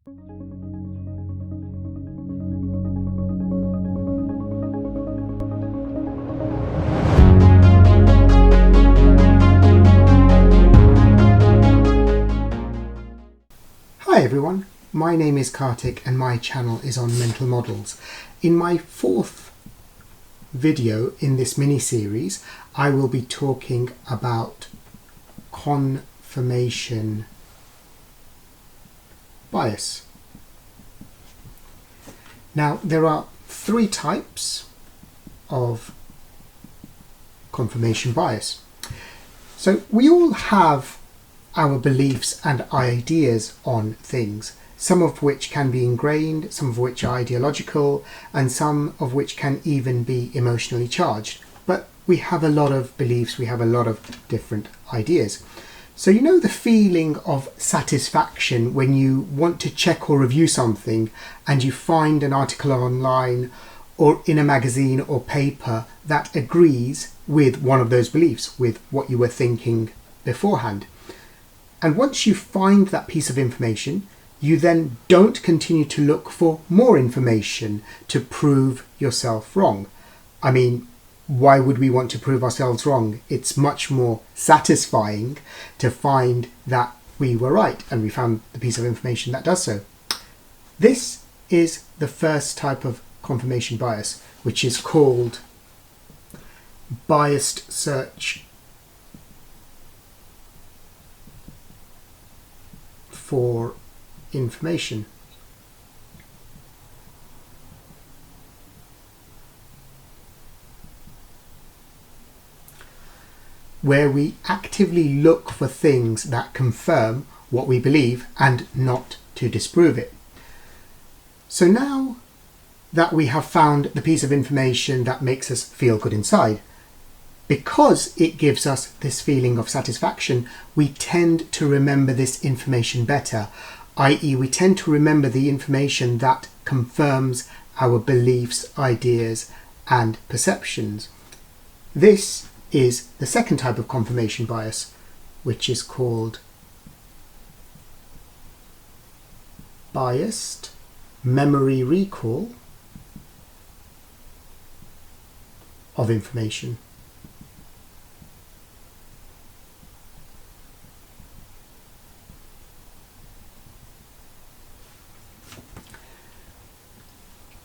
Hi everyone, my name is Kartik and my channel is on mental models. In my fourth video in this mini-series, I will be talking about confirmation bias. Now, there are three types of confirmation bias. So we all have our beliefs and ideas on things, some of which can be ingrained, some of which are ideological, and some of which can even be emotionally charged. But we have a lot of beliefs, we have a lot of different ideas. So you know the feeling of satisfaction when you want to check or review something and you find an article online or in a magazine or paper that agrees with one of those beliefs, with what you were thinking beforehand. And once you find that piece of information, you then don't continue to look for more information to prove yourself wrong. I mean, why would we want to prove ourselves wrong? It's much more satisfying to find that we were right and we found the piece of information that does so. This is the first type of confirmation bias, which is called biased search for information. Where we actively look for things that confirm what we believe and not to disprove it. So now that we have found the piece of information that makes us feel good inside, because it gives us this feeling of satisfaction, we tend to remember this information better, i.e. we tend to remember the information that confirms our beliefs, ideas, and perceptions. This is the second type of confirmation bias, which is called biased memory recall of information.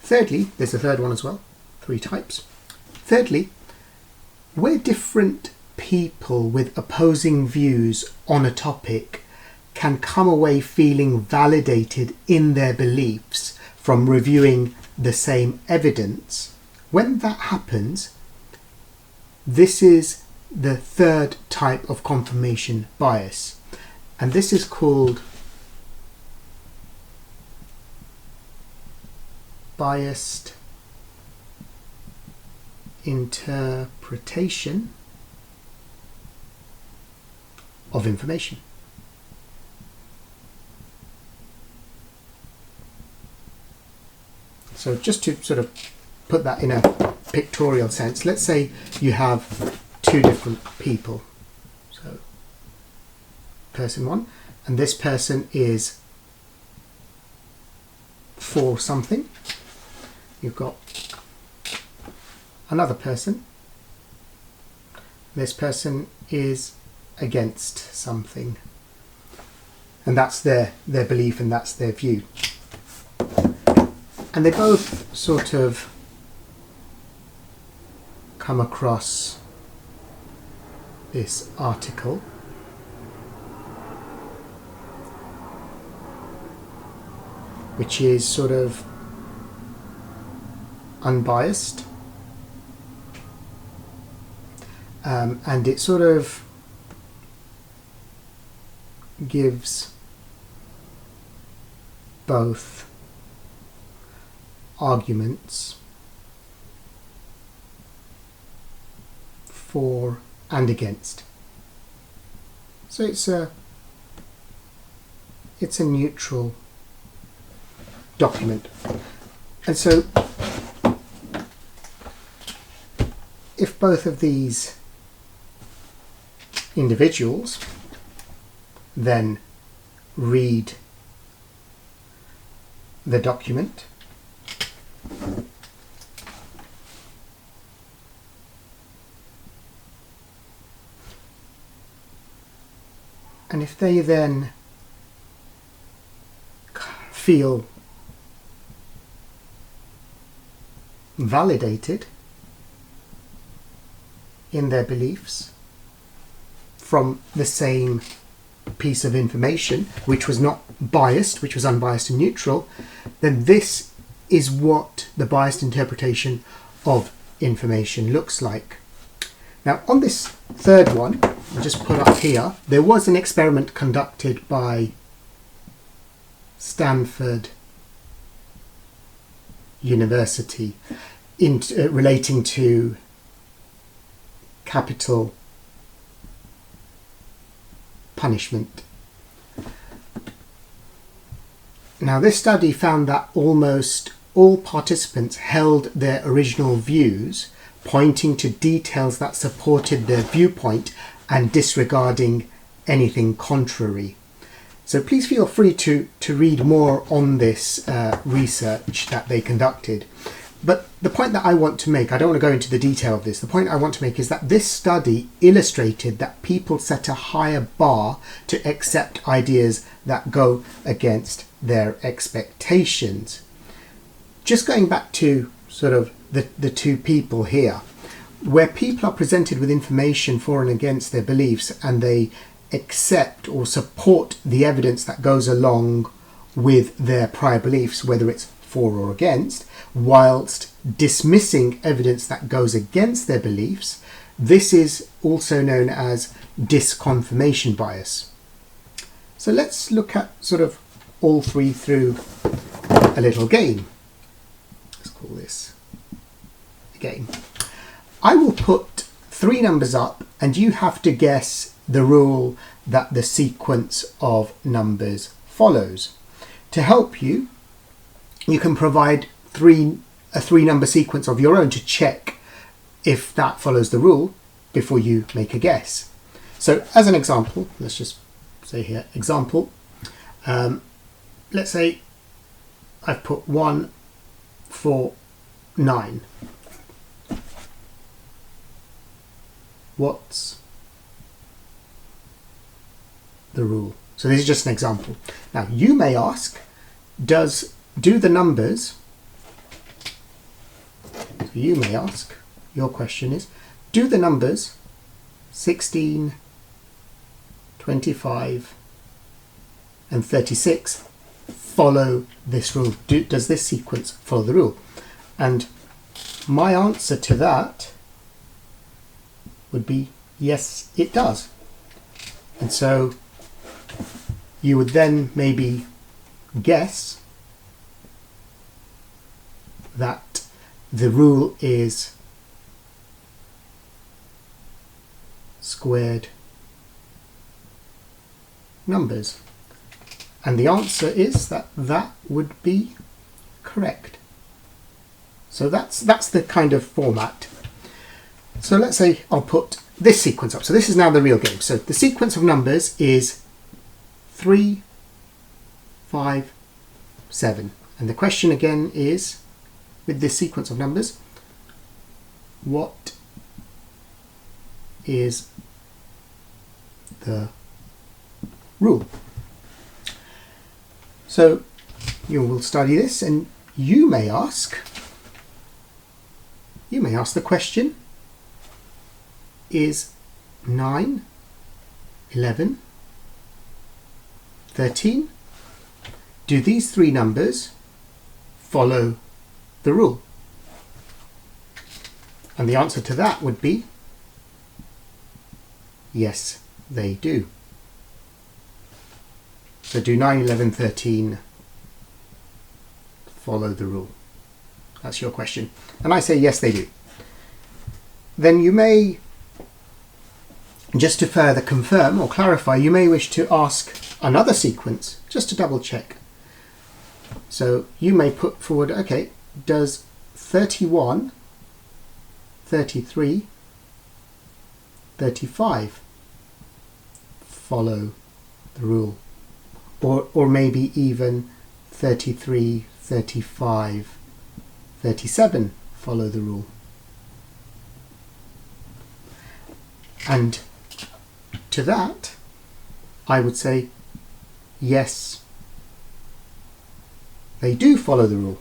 Thirdly, there's a third one as well, three types. Thirdly, where different people with opposing views on a topic can come away feeling validated in their beliefs from reviewing the same evidence, when that happens, this is the third type of confirmation bias, and this is called biased interpretation of information. So just to sort of put that in a pictorial sense, let's say you have two different people. So person one, and this person is for something. You've got another person. This person is against something. And that's their belief and that's their view. And they both sort of come across this article which is sort of unbiased, and it sort of gives both arguments for and against. So it's a neutral document. And so if both of these individuals then read the document. And if they then feel validated in their beliefs from the same piece of information, which was not biased, which was unbiased and neutral, then this is what the biased interpretation of information looks like. Now, on this third one, I'll just put up here, there was an experiment conducted by Stanford University relating to capital punishment. Now, this study found that almost all participants held their original views, pointing to details that supported their viewpoint and disregarding anything contrary. So please feel free to read more on this research that they conducted. But the point that I want to make, I don't want to go into the detail of this, the point I want to make is that this study illustrated that people set a higher bar to accept ideas that go against their expectations. Just going back to sort of the two people here, where people are presented with information for and against their beliefs and they accept or support the evidence that goes along with their prior beliefs, whether it's for or against, whilst dismissing evidence that goes against their beliefs, this is also known as disconfirmation bias. So let's look at sort of all three through a little game. Let's call this a game. I will put three numbers up and you have to guess the rule that the sequence of numbers follows. To help you, you can provide a three-number sequence of your own to check if that follows the rule before you make a guess. So as an example, let's just say here, example, let's say I've put 1, 4, 9. What's the rule? So this is just an example. Now you may ask, do the numbers, so you may ask, your question is, do the numbers 16, 25 and 36 follow this rule? Does this sequence follow the rule? And my answer to that would be yes, it does. And so you would then maybe guess that the rule is squared numbers. And the answer is that would be correct. So that's the kind of format. So let's say I'll put this sequence up. So this is now the real game. So the sequence of numbers is 3, 5, 7. And the question again is, with this sequence of numbers, what is the rule? So you will study this and you may ask the question, is 9, 11, 13, do these three numbers follow the rule? And the answer to that would be yes, they do. So do 9, 11, 13 follow the rule? That's your question. And I say yes, they do. Then you may, just to further confirm or clarify, you may wish to ask another sequence just to double check. So you may put forward, okay, does 31, 33, 35 follow the rule? Or maybe even 33, 35, 37 follow the rule. And to that, I would say, yes, they do follow the rule.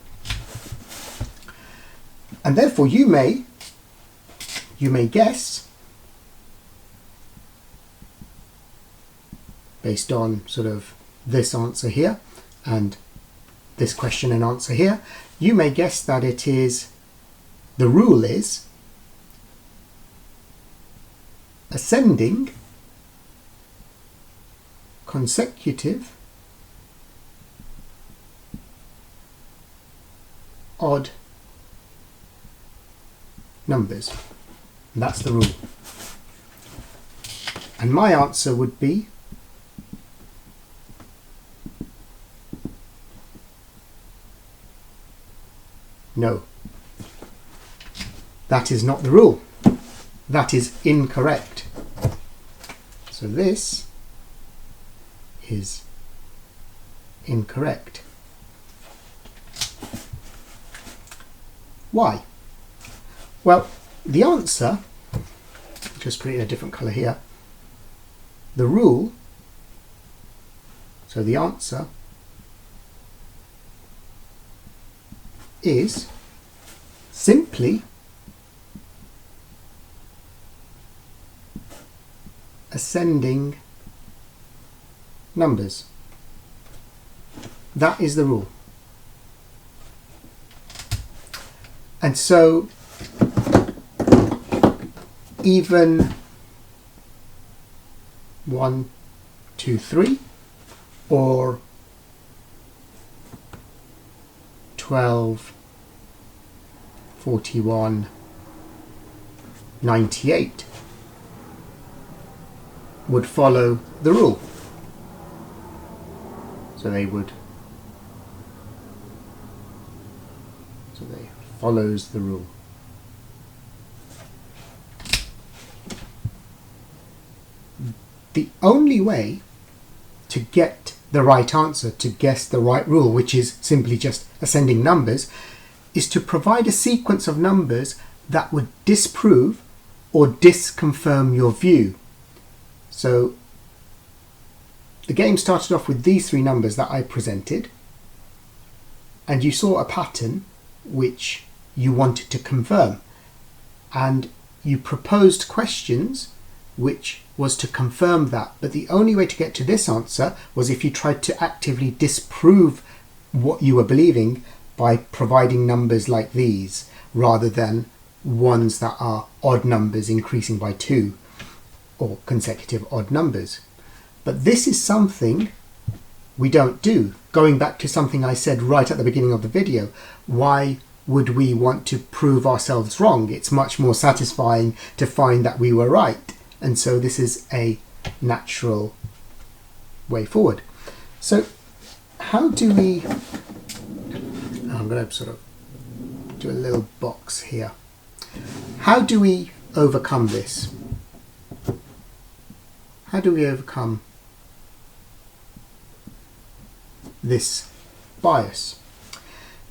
And therefore you may guess, based on sort of this answer here and this question and answer here, you may guess that it is, the rule is ascending consecutive odd numbers. And that's the rule. And my answer would be no. That is not the rule. That is incorrect. So this is incorrect. Why? Well, the answer, just put it in a different colour here, the rule, so the answer is simply ascending numbers. That is the rule. And so even 1, 2, 3 or 12, 41, 98 would follow the rule. So they follows the rule. The only way to get the right answer, to guess the right rule, which is simply just ascending numbers, is to provide a sequence of numbers that would disprove or disconfirm your view. So the game started off with these three numbers that I presented, and you saw a pattern which you wanted to confirm, and you proposed questions which was to confirm that. But the only way to get to this answer was if you tried to actively disprove what you were believing by providing numbers like these, rather than ones that are odd numbers increasing by 2 or consecutive odd numbers. But this is something we don't do. Going back to something I said right at the beginning of the video, why would we want to prove ourselves wrong? It's much more satisfying to find that we were right. And so this is a natural way forward. So how do we, I'm going to sort of do a little box here. How do we overcome this? How do we overcome this bias?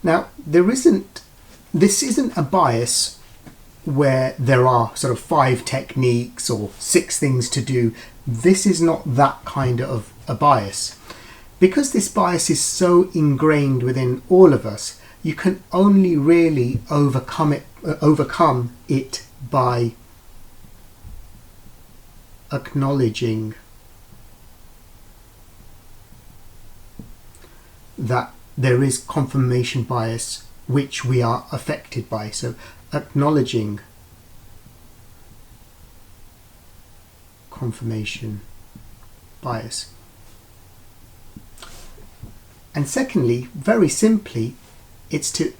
Now, this isn't a bias where there are sort of 5 techniques or 6 things to do. This is not that kind of a bias. Because this bias is so ingrained within all of us, you can only really overcome it by acknowledging that there is confirmation bias which we are affected by. So acknowledging confirmation bias. And secondly, very simply, it's to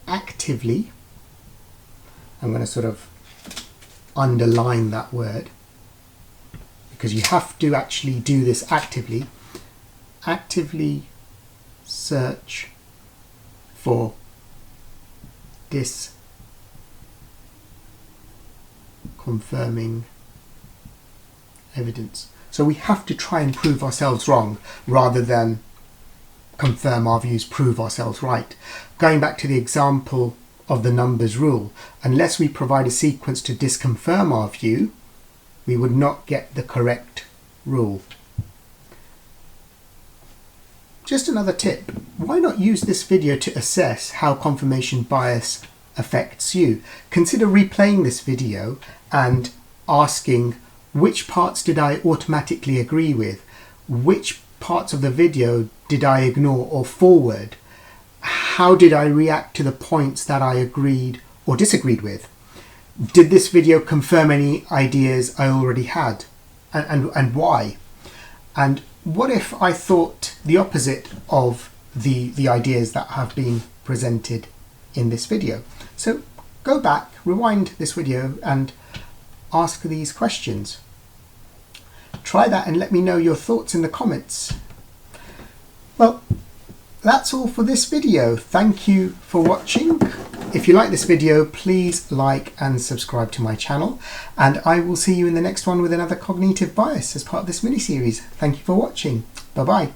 actively, I'm going to sort of underline that word, because you have to actually do this actively, search for disconfirming evidence. So we have to try and prove ourselves wrong rather than confirm our views, prove ourselves right. Going back to the example of the numbers rule, unless we provide a sequence to disconfirm our view, we would not get the correct rule. Just another tip, why not use this video to assess how confirmation bias affects you? Consider replaying this video and asking, which parts did I automatically agree with? Which parts of the video did I ignore or forward? How did I react to the points that I agreed or disagreed with? Did this video confirm any ideas I already had? And why? And what if I thought the opposite of the ideas that have been presented in this video? So go back, rewind this video and ask these questions. Try that and let me know your thoughts in the comments. Well, that's all for this video. Thank you for watching. If you like this video, please like and subscribe to my channel, and I will see you in the next one with another cognitive bias as part of this mini-series. Thank you for watching. Bye-bye.